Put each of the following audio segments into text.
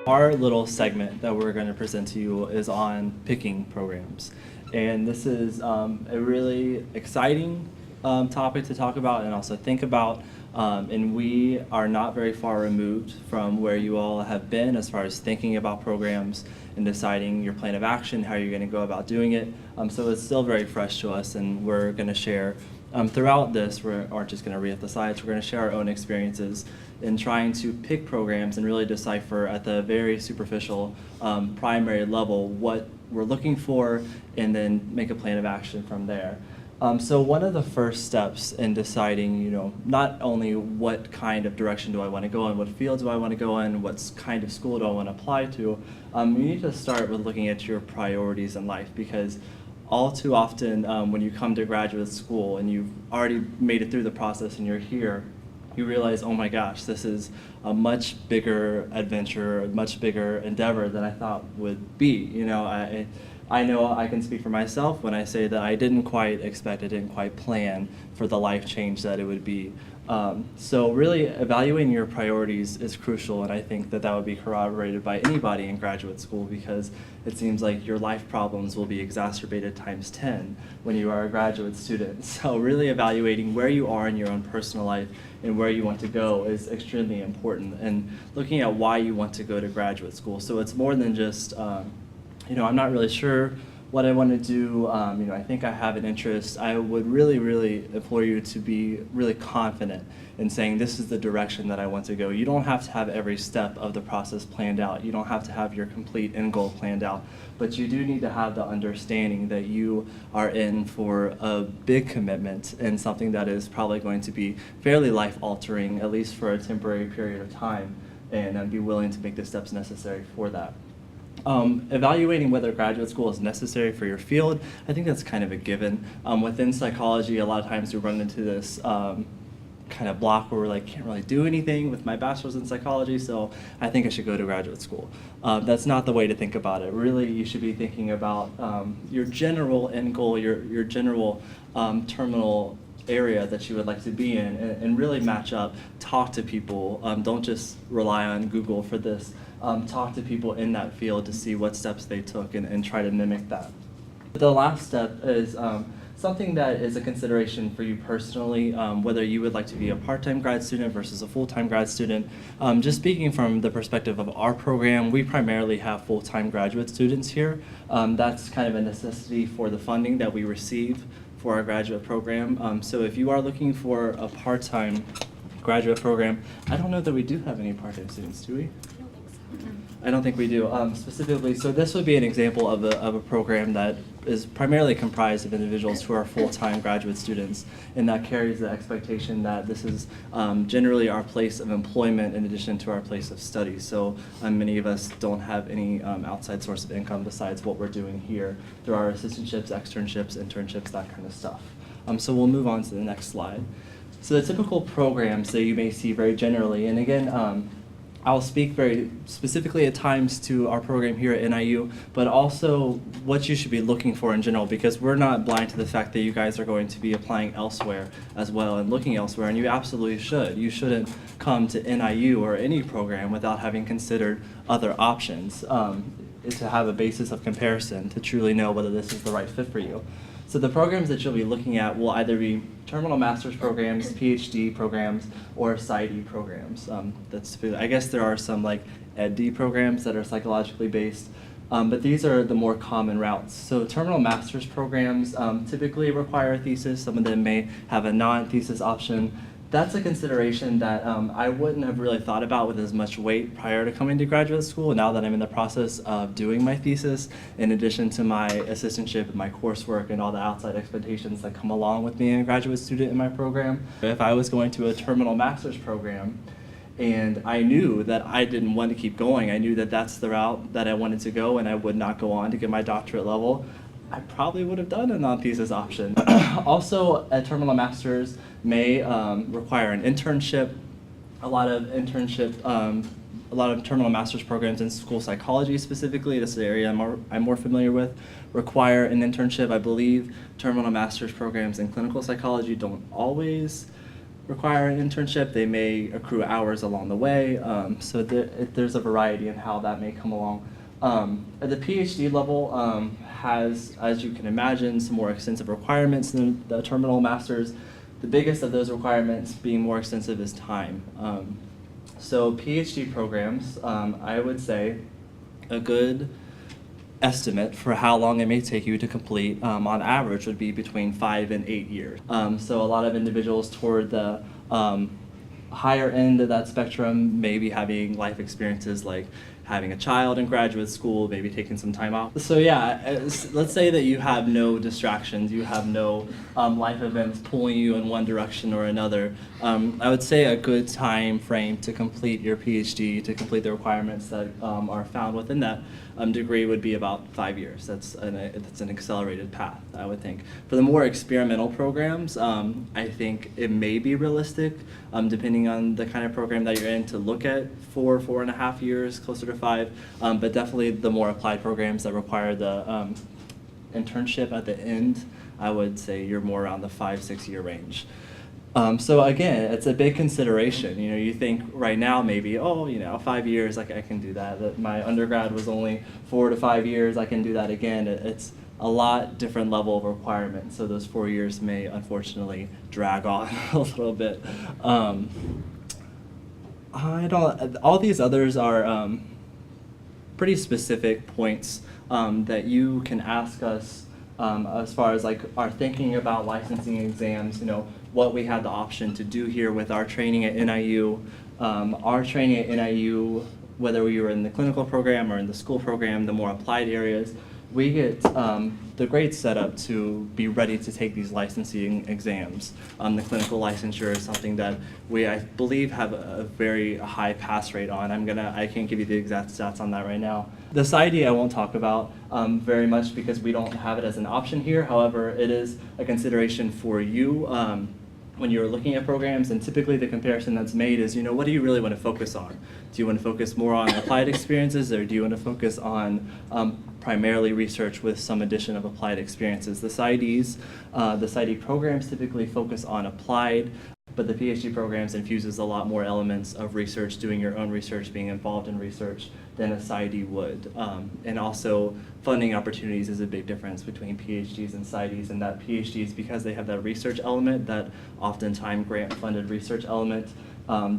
Our little segment that we're going to present to you is on picking programs. And this is a really exciting topic to talk about and also think about. And we are not very far removed from where you all have been as far as thinking about programs and deciding your plan of action, how you're going to go about doing it. So it's still very fresh to us, and we're going to share throughout this. We aren't just going to read off the slides. We're going to share our own experiences in trying to pick programs and really decipher at the very superficial primary level what we're looking for, and then make a plan of action from there. So one of the first steps in deciding, not only what kind of direction do I want to go in, what field do I want to go in, what kind of school do I want to apply to, you need to start with looking at your priorities in life, because all too often when you come to graduate school and you've already made it through the process and you're here, you realize, oh my gosh, this is a much bigger adventure, a much bigger endeavor than I thought would be. I know I can speak for myself when I say that I didn't quite expect, I didn't quite plan for the life change that it would be. So really evaluating your priorities is crucial, and I think that would be corroborated by anybody in graduate school, because it seems like your life problems will be exacerbated times 10 when you are a graduate student. So really evaluating where you are in your own personal life and where you want to go is extremely important, and looking at why you want to go to graduate school. So it's more than just I'm not really sure what I want to do. I think I have an interest. I would really, really implore you to be really confident in saying this is the direction that I want to go. You don't have to have every step of the process planned out. You don't have to have your complete end goal planned out, but you do need to have the understanding that you are in for a big commitment and something that is probably going to be fairly life-altering, at least for a temporary period of time, and be willing to make the steps necessary for that. Evaluating whether graduate school is necessary for your field, I think that's kind of a given. Within psychology, a lot of times we run into this kind of block where we're like, can't really do anything with my bachelor's in psychology, so I think I should go to graduate school. That's not the way to think about it. Really, you should be thinking about your general end goal, your general terminal area that you would like to be in, and really match up, talk to people. Don't just rely on Google for this. Talk to people in that field to see what steps they took, and try to mimic that. The last step is something that is a consideration for you personally, whether you would like to be a part-time grad student versus a full-time grad student. Just speaking from the perspective of our program, we primarily have full-time graduate students here. That's kind of a necessity for the funding that we receive for our graduate program. So if you are looking for a part-time graduate program, I don't know that we do have any part-time students, do we? I don't think we do. Specifically, so this would be an example of a program that is primarily comprised of individuals who are full-time graduate students, and that carries the expectation that this is generally our place of employment in addition to our place of study. So many of us don't have any outside source of income besides what we're doing here through our assistantships, externships, internships, that kind of stuff. So we'll move on to the next slide. So the typical programs that you may see very generally, and again, I'll speak very specifically at times to our program here at NIU, but also what you should be looking for in general, because we're not blind to the fact that you guys are going to be applying elsewhere as well and looking elsewhere, and you absolutely should. You shouldn't come to NIU or any program without having considered other options to have a basis of comparison to truly know whether this is the right fit for you. So the programs that you'll be looking at will either be terminal master's programs, PhD programs, or PsyD programs. I guess there are some like EdD programs that are psychologically based, but these are the more common routes. So terminal master's programs typically require a thesis. Some of them may have a non-thesis option. That's a consideration that I wouldn't have really thought about with as much weight prior to coming to graduate school. Now that I'm in the process of doing my thesis, in addition to my assistantship and my coursework and all the outside expectations that come along with being a graduate student in my program, if I was going to a terminal master's program and I knew that I didn't want to keep going, I knew that that's the route that I wanted to go and I would not go on to get my doctorate level, I probably would have done a non-thesis option. Also, a terminal master's may require an internship. A lot of terminal master's programs in school psychology specifically, this is the area I'm more familiar with, require an internship. I believe terminal master's programs in clinical psychology don't always require an internship. They may accrue hours along the way. So there's a variety in how that may come along. At the PhD level, has, as you can imagine, some more extensive requirements than the terminal masters. The biggest of those requirements being more extensive is time. So PhD programs, I would say a good estimate for how long it may take you to complete, on average, would be between 5 and 8 years. So a lot of individuals toward the higher end of that spectrum may be having life experiences like having a child in graduate school, maybe taking some time off. So yeah, let's say that you have no distractions, you have no life events pulling you in one direction or another. I would say a good time frame to complete your PhD, to complete the requirements that are found within that degree would be about 5 years. That's an accelerated path, I would think. For the more experimental programs, I think it may be realistic, depending on the kind of program that you're in, to look at 4.5 years, closer to 5, but definitely the more applied programs that require the internship at the end, I would say you're more around the 5-6 year range. So again, it's a big consideration. You know, you think right now maybe, 5 years, I can do that. That my undergrad was only 4 to 5 years, I can do that again. It's a lot different level of requirement. So those 4 years may unfortunately drag on a little bit. All these others are pretty specific points that you can ask us as far as like our thinking about licensing exams, what we had the option to do here with our training at NIU. Our training at NIU, whether we were in the clinical program or in the school program, the more applied areas, we get the great setup to be ready to take these licensing exams. The clinical licensure is something that I believe, have a very high pass rate on. I can't give you the exact stats on that right now. The PsyD I won't talk about very much because we don't have it as an option here. However, it is a consideration for you when you're looking at programs, and typically the comparison that's made is, what do you really want to focus on? Do you want to focus more on applied experiences, or do you want to focus on primarily research with some addition of applied experiences? The PsyD programs typically focus on applied, but the PhD programs infuses a lot more elements of research, doing your own research, being involved in research, than a PsyD would. And also, funding opportunities is a big difference between PhDs and PsyDs, and that PhDs, because they have that research element, that oftentimes grant-funded research element,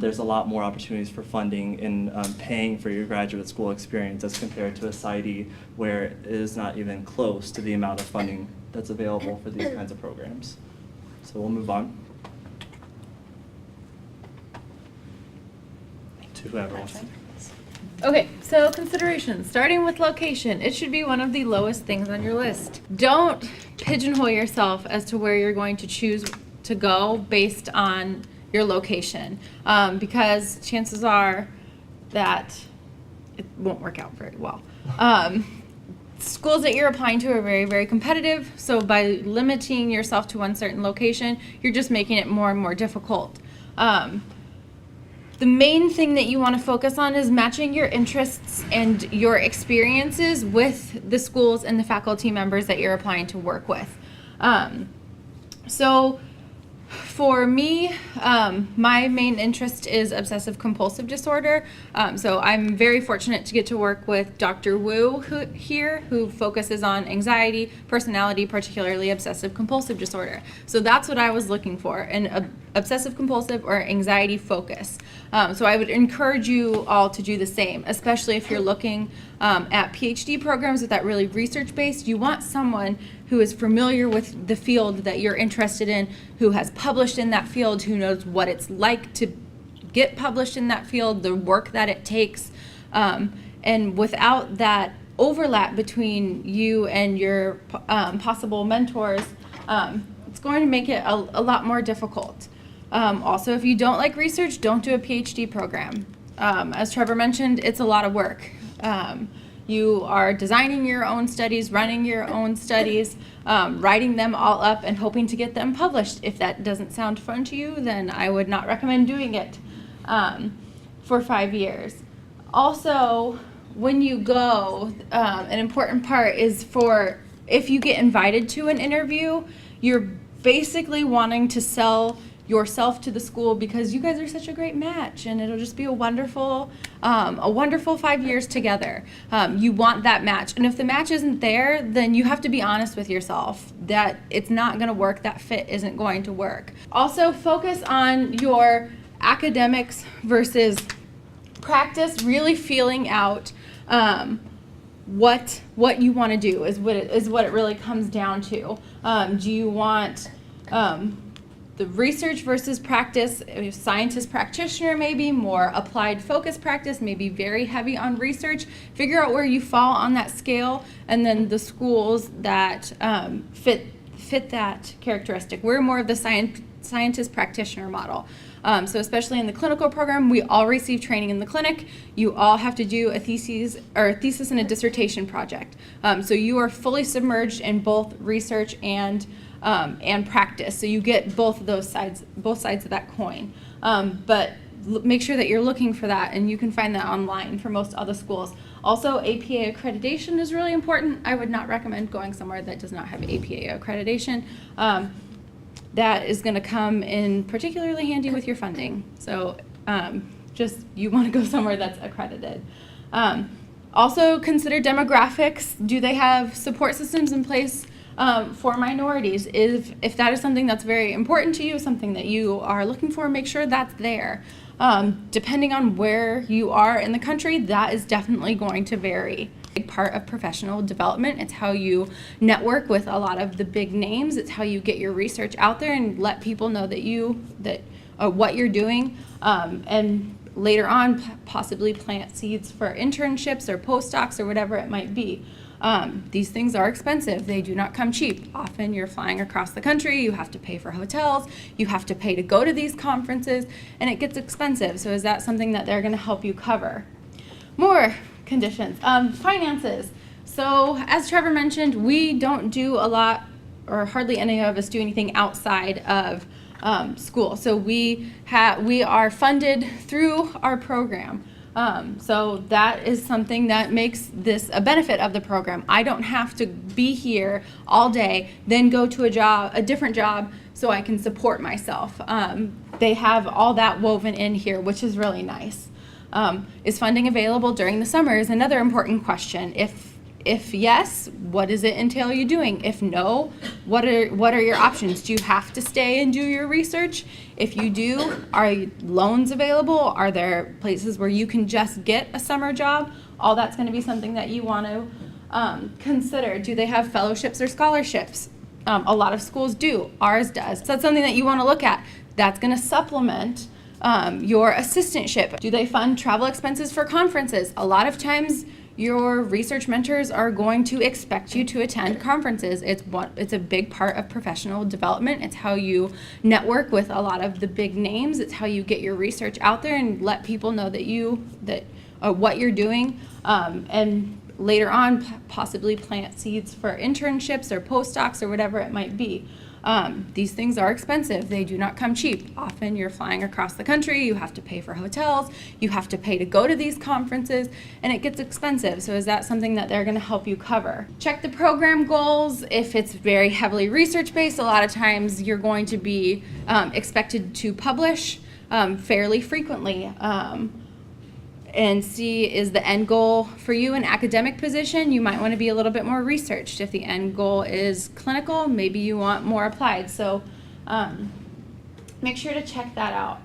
there's a lot more opportunities for funding in paying for your graduate school experience as compared to a PsyD, where it is not even close to the amount of funding that's available for these kinds of programs. So we'll move on to whoever wants to. Okay, so considerations. Starting with location, it should be one of the lowest things on your list. Don't pigeonhole yourself as to where you're going to choose to go based on your location, because chances are that it won't work out very well. Schools that you're applying to are very, very competitive, so by limiting yourself to one certain location, you're just making it more and more difficult. The main thing that you want to focus on is matching your interests and your experiences with the schools and the faculty members that you're applying to work with. So for me, my main interest is obsessive compulsive disorder. So I'm very fortunate to get to work with Dr. Wu who focuses on anxiety, personality, particularly obsessive compulsive disorder. So that's what I was looking for, an obsessive compulsive or anxiety focus. So I would encourage you all to do the same, especially if you're looking at PhD programs with that really research-based. You want someone who is familiar with the field that you're interested in, who has published in that field, who knows what it's like to get published in that field, the work that it takes. And without that overlap between you and your possible mentors, it's going to make it a lot more difficult. Also, if you don't like research, don't do a PhD program. As Trevor mentioned, it's a lot of work. You are designing your own studies, running your own studies, writing them all up and hoping to get them published. If that doesn't sound fun to you, then I would not recommend doing it for 5 years. Also, when you go, an important part is if you get invited to an interview, you're basically wanting to sell yourself to the school because you guys are such a great match, and it'll just be a wonderful 5 years together. You want that match, and if the match isn't there, then you have to be honest with yourself that it's not going to work, that fit isn't going to work. Also, focus on your academics versus practice, really feeling out what you want to do is what it really comes down to. Do you want the research versus practice, scientist practitioner maybe, more applied focus practice, maybe very heavy on research? Figure out where you fall on that scale, and then the schools that fit that characteristic. We're more of the scientist practitioner model. So especially in the clinical program, we all receive training in the clinic. You all have to do a thesis and a dissertation project. So you are fully submerged in both research and practice. So you get both sides of that coin. But make sure that you're looking for that, and you can find that online for most other schools. Also, APA accreditation is really important. I would not recommend going somewhere that does not have APA accreditation. That is going to come in particularly handy with your funding. So just you want to go somewhere that's accredited. Also consider demographics. Do they have support systems in place for minorities? If that is something that's very important to you, something that you are looking for, make sure that's there. Depending on where you are in the country, that is definitely going to vary. Big part of professional development. It's how you network with a lot of the big names. It's how you get your research out there and let people know that what you're doing, and later on possibly plant seeds for internships or postdocs or whatever it might be. These things are expensive. They do not come cheap. Often you're flying across the country, you have to pay for hotels, you have to pay to go to these conferences, and it gets expensive. So is that something that they're going to help you cover? More conditions. Finances. So as Trevor mentioned, we don't do a lot, or hardly any of us do anything outside of school. So we are funded through our program. So that is something that makes this a benefit of the program. I don't have to be here all day, then go to a different job so I can support myself. They have all that woven in here, which is really nice. Is funding available during the summer is another important question. If yes, what does it entail you doing? If no, what are your options? Do you have to stay and do your research? If you do, are loans available? Are there places where you can just get a summer job? All that's going to be something that you want to consider. Do they have fellowships or scholarships? A lot of schools do. Ours does. So that's something that you want to look at. That's going to supplement your assistantship. Do they fund travel expenses for conferences? A lot of times your research mentors are going to expect you to attend conferences. It's a big part of professional development. It's how you network with a lot of the big names. It's how you get your research out there and let people know that what you're doing, and later on possibly plant seeds for internships or postdocs or whatever it might be. These things are expensive. They do not come cheap. Often you're flying across the country, you have to pay for hotels, you have to pay to go to these conferences, and it gets expensive. So is that something that they're going to help you cover? Check the program goals. If it's very heavily research-based, a lot of times you're going to be expected to publish fairly frequently. And see, is the end goal for you an academic position? You might want to be a little bit more researched. If the end goal is clinical, maybe you want more applied. So make sure to check that out.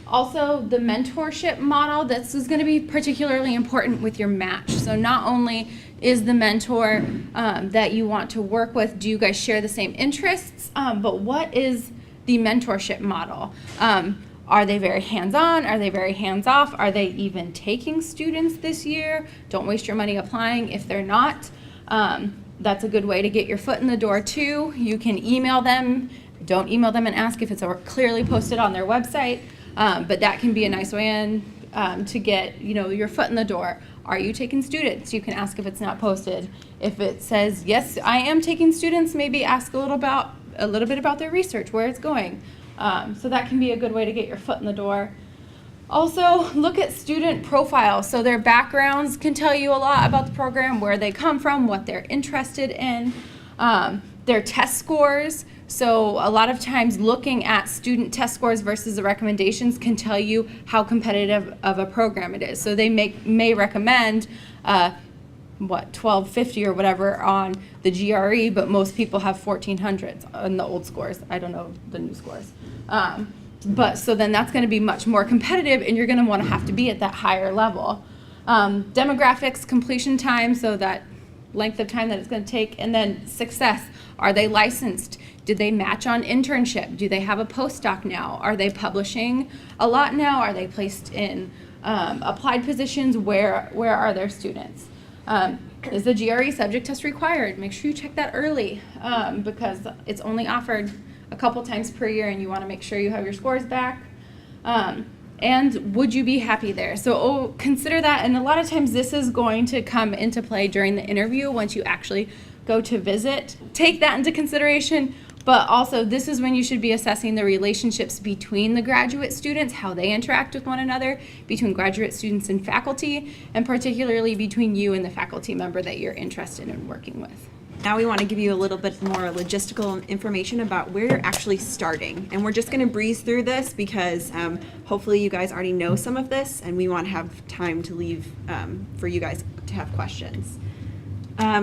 Also, the mentorship model, this is going to be particularly important with your match. So not only is the mentor that you want to work with, do you guys share the same interests, but what is the mentorship model? Are they very hands-on? Are they very hands-off? Are they even taking students this year? Don't waste your money applying if they're not. That's a good way to get your foot in the door too. You can email them. Don't email them and ask if it's clearly posted on their website, but that can be a nice way in to get your foot in the door. Are you taking students? You can ask if it's not posted. If it says, yes, I am taking students, maybe ask a little bit about their research, where it's going. So that can be a good way to get your foot in the door. Also, look at student profiles. So their backgrounds can tell you a lot about the program, where they come from, what they're interested in. their test scores. So a lot of times looking at student test scores versus the recommendations can tell you how competitive of a program it is. So they may recommend 1250 or whatever on the GRE, but most people have 1400s on the old scores. I don't know the new scores. But so then that's going to be much more competitive, and you're going to want to have to be at that higher level. Demographics, completion time, so that length of time that it's going to take, and then success. Are they licensed? Did they match on internship? Do they have a postdoc now? Are they publishing a lot now? Are they placed in applied positions? Where are their students? Is the GRE subject test required? Make sure you check that early because it's only offered a couple times per year, and you want to make sure you have your scores back. And would you be happy there? So consider that, and a lot of times this is going to come into play during the interview once you actually go to visit. Take that into consideration, but also this is when you should be assessing the relationships between the graduate students, how they interact with one another, between graduate students and faculty, and particularly between you and the faculty member that you're interested in working with. Now we want to give you a little bit more logistical information about where you're actually starting. And we're just going to breeze through this because hopefully you guys already know some of this, and we want to have time to leave for you guys to have questions.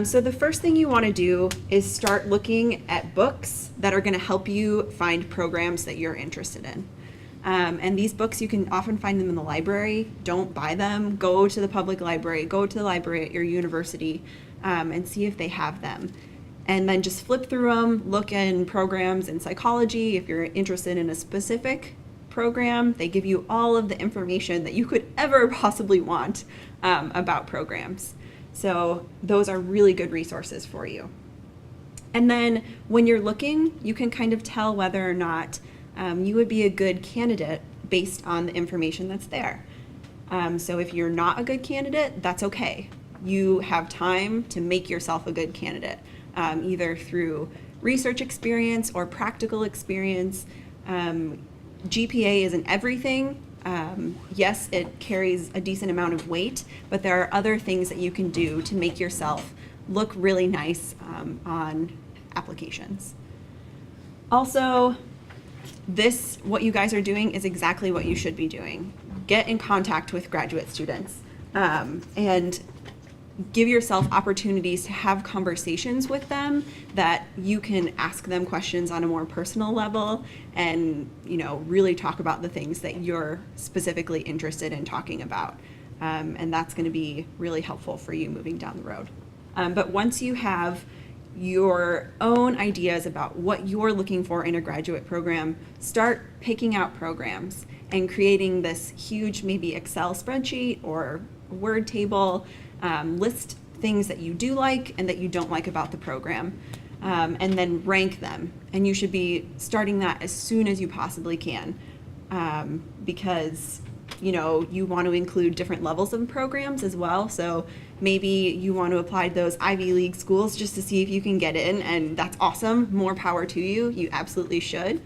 So the first thing you want to do is start looking at books that are going to help you find programs that you're interested in. And these books, you can often find them in the library. Don't buy them. Go to the public library. Go to the library at your university and see if they have them. And then just flip through them, look in programs in psychology. If you're interested in a specific program, they give you all of the information that you could ever possibly want about programs. So those are really good resources for you. And then when you're looking, you can kind of tell whether or not you would be a good candidate based on the information that's there. So if you're not a good candidate, that's okay. You have time to make yourself a good candidate, either through research experience or practical experience. GPA isn't everything. Yes, it carries a decent amount of weight, but there are other things that you can do to make yourself look really nice on applications. Also, what you guys are doing is exactly what you should be doing. Get in contact with graduate students and give yourself opportunities to have conversations with them that you can ask them questions on a more personal level and, really talk about the things that you're specifically interested in talking about. And that's going to be really helpful for you moving down the road. But once you have your own ideas about what you're looking for in a graduate program, start picking out programs and creating this huge maybe Excel spreadsheet or Word table. List things that you do like and that you don't like about the program, and then rank them. And you should be starting that as soon as you possibly can, because you want to include different levels of programs as well. So maybe you want to apply to those Ivy League schools just to see if you can get in, and that's awesome. More power to you. You absolutely should.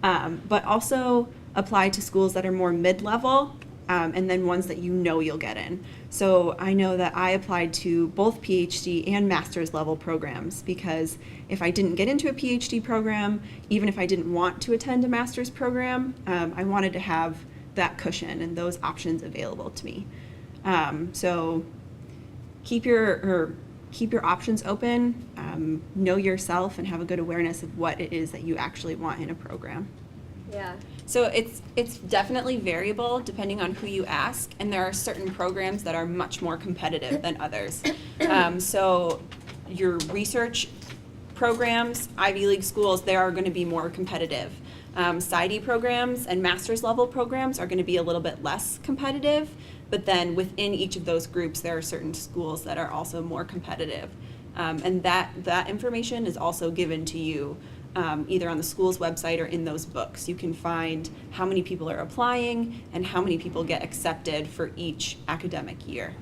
But also apply to schools that are more mid-level, and then ones that you'll get in. So I know that I applied to both PhD and master's level programs because if I didn't get into a PhD program, even if I didn't want to attend a master's program, I wanted to have that cushion and those options available to me. So keep your options open, know yourself, and have a good awareness of what it is that you actually want in a program. Yeah. So it's definitely variable depending on who you ask, and there are certain programs that are much more competitive than others. So your research programs, Ivy League schools, they are going to be more competitive. PsyD programs and master's level programs are going to be a little bit less competitive, but then within each of those groups there are certain schools that are also more competitive. And that information is also given to you either on the school's website or in those books. You can find how many people are applying and how many people get accepted for each academic year.